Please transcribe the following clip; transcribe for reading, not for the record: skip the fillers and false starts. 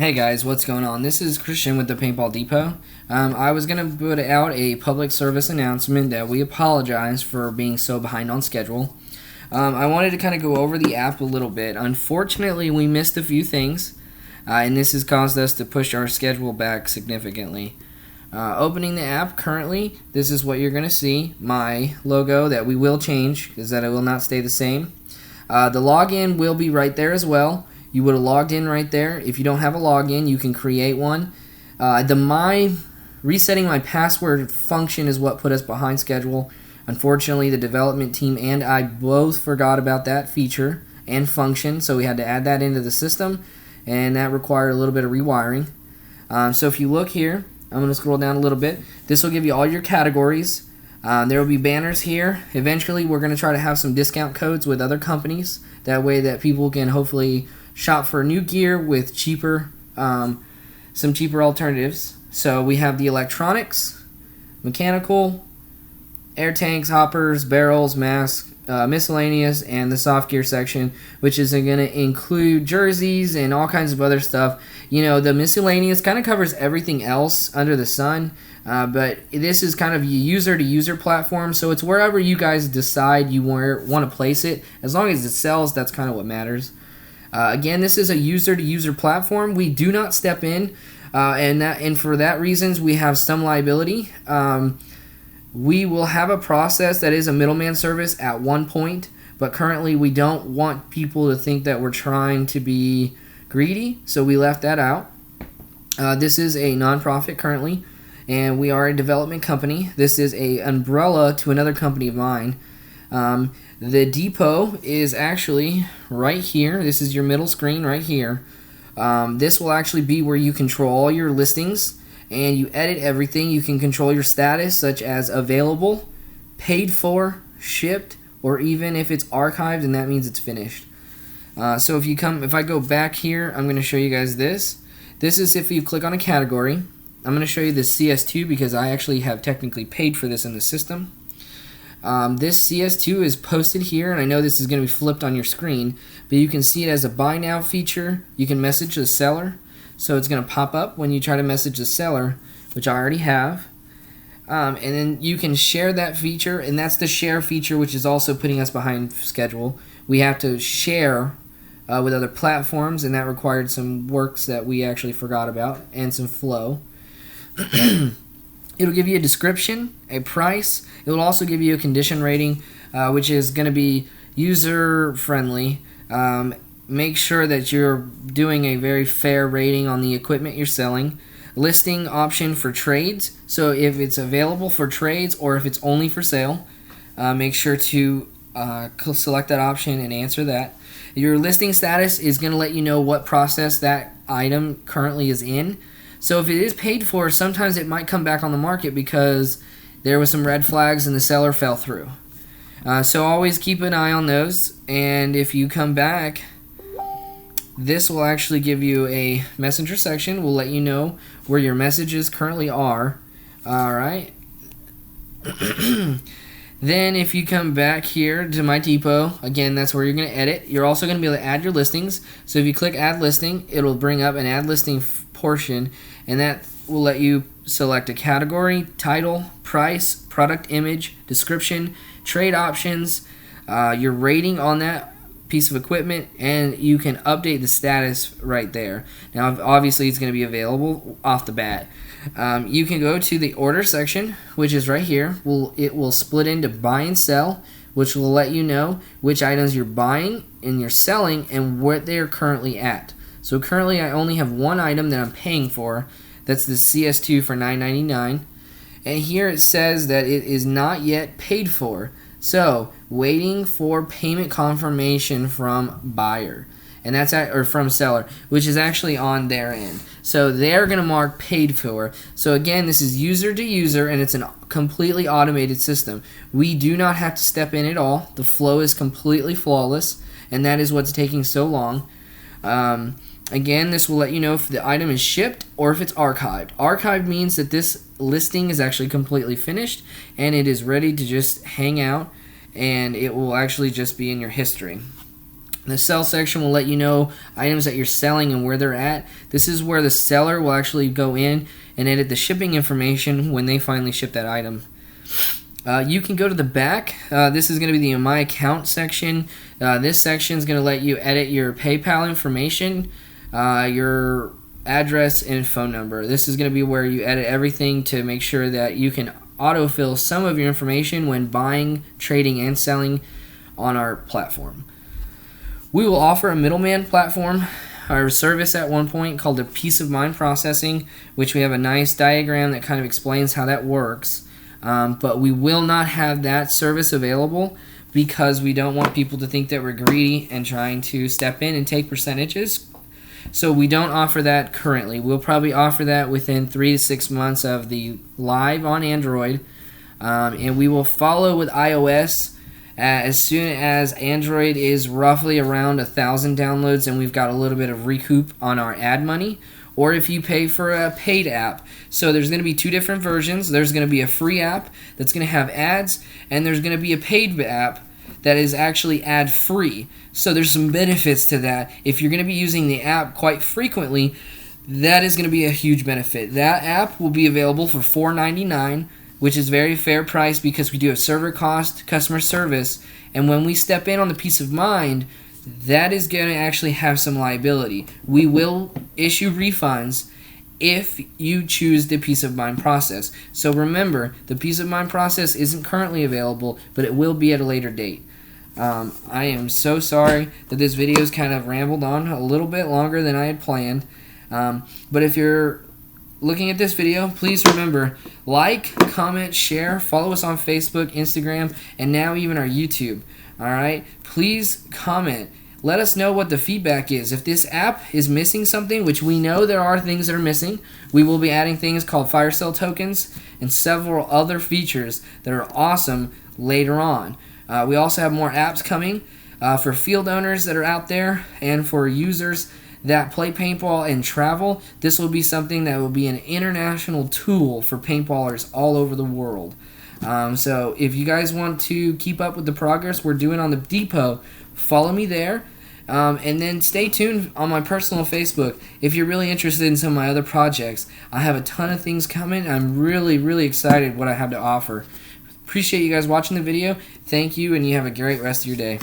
Hey guys, what's going on? This is Christian with the Paintball Depot. I was going to put out a public service announcement that we apologize for being so behind on schedule. I wanted to kind of go over the app a little bit. Unfortunately, we missed a few things, and this has caused us to push our schedule back significantly. Opening the app currently, this is what you're going to see. My logo that we will change because that it will not stay the same. The login will be right there as well. You would have logged in right there. If you don't have a login, you can create one. Resetting my password function is what put us behind schedule. Unfortunately, the development team and I both forgot about that feature and function, so we had to add that into the system, and that required a little bit of rewiring. So if you look here, I'm going to scroll down a little bit. This will give you all your categories. There will be banners here. Eventually, we're going to try to have some discount codes with other companies. That way that people can hopefully shop for new gear with some cheaper alternatives. So we have the electronics, mechanical, air tanks, hoppers, barrels, masks, miscellaneous, and the soft gear section, which is going to include jerseys and all kinds of other stuff. You know, the miscellaneous kind of covers everything else under the sun, but this is kind of a user-to-user platform, so it's wherever you guys decide you want to place it. As long as it sells, that's kind of what matters. Again, this is a user-to-user platform. We do not step in, and for that reasons, we have some liability. We will have a process that is a middleman service at one point, but currently we don't want people to think that we're trying to be greedy, so we left that out. This is a nonprofit currently, and we are a development company. This is an umbrella to another company of mine. The depot is actually right here. This is your middle screen right here. This will actually be where you control all your listings and you edit everything. You can control your status, such as available, paid for, shipped, or even if it's archived, and that means it's finished. So if I go back here, I'm going to show you guys this. This is if you click on a category. I'm going to show you the CS2 because I actually have technically paid for this in the system. This CS2 is posted here, and I know this is going to be flipped on your screen, but you can see it as a buy now feature. You can message the seller, so it's going to pop up when you try to message the seller, which I already have. And then you can share that feature, and that's the share feature, which is also putting us behind schedule. We have to share with other platforms, and that required some works that we actually forgot about and some flow. It'll give you a description, a price. It will also give you a condition rating, which is going to be user-friendly. Make sure that you're doing a very fair rating on the equipment you're selling. Listing option for trades. So if it's available for trades or if it's only for sale, make sure to select that option and answer that. Your listing status is going to let you know what process that item currently is in. So if it is paid for, sometimes it might come back on the market because there was some red flags and the seller fell through. So always keep an eye on those. And if you come back, this will actually give you a messenger section. We'll let you know where your messages currently are. Alright. Then if you come back here to my depot, again, that's where you're going to edit. You're also going to be able to add your listings. So if you click add listing, it'll bring up an add listing portion, and that will let you select a category, title, price, product image, description, trade options, your rating on that piece of equipment, and you can update the status right there. Now obviously it's going to be available off the bat. You can go to the order section, which is right here. It will split into buy and sell, which will let you know which items you're buying and you're selling and what they are currently at. So currently I only have one item that I'm paying for. That's the CS2 for $9.99. And here it says that it is not yet paid for. So waiting for payment confirmation from buyer. And that's or from seller, which is actually on their end. So they're going to mark paid for. So again, this is user to user, and it's a completely automated system. We do not have to step in at all. The flow is completely flawless, and that is what's taking so long. Again, this will let you know if the item is shipped or if it's archived. Archived means that this listing is actually completely finished and it is ready to just hang out, and it will actually just be in your history. The sell section will let you know items that you're selling and where they're at. This is where the seller will actually go in and edit the shipping information when they finally ship that item. You can go to the back. This is going to be the My Account section. This section is going to let you edit your PayPal information, your address, and phone number. This is going to be where you edit everything to make sure that you can autofill some of your information when buying, trading, and selling on our platform. We will offer a middleman platform, our service at one point called a Peace of Mind Processing, which we have a nice diagram that kind of explains how that works. But we will not have that service available because we don't want people to think that we're greedy and trying to step in and take percentages. So we don't offer that currently. We'll probably offer that within 3 to 6 months of the live on Android. And we will follow with iOS as soon as Android is roughly around 1,000 downloads and we've got a little bit of recoup on our ad money, or if you pay for a paid app. So there's going to be two different versions. There's going to be a free app that's going to have ads, and there's going to be a paid app that is actually ad free. So there's some benefits to that. If you're going to be using the app quite frequently, that is going to be a huge benefit. That app will be available for $4.99, which is very fair price because we do have server cost, customer service, and when we step in on the Peace of Mind, that is going to actually have some liability. We will issue refunds if you choose the Peace of Mind process. So remember, the Peace of Mind process isn't currently available, but it will be at a later date. I am so sorry that this video's kind of rambled on a little bit longer than I had planned. But if you're looking at this video, please remember, like, comment, share, follow us on Facebook, Instagram, and now even our YouTube. Alright? Please comment. Let us know what the feedback is. If this app is missing something, which we know there are things that are missing, we will be adding things called fire sale tokens and several other features that are awesome later on. We also have more apps coming for field owners that are out there and for users that play paintball and travel. This will be something that will be an international tool for paintballers all over the world. So if you guys want to keep up with the progress we're doing on the depot, follow me there. And then stay tuned on my personal Facebook if you're really interested in some of my other projects. I have a ton of things coming. I'm really, really excited what I have to offer. Appreciate you guys watching the video. Thank you, and you have a great rest of your day.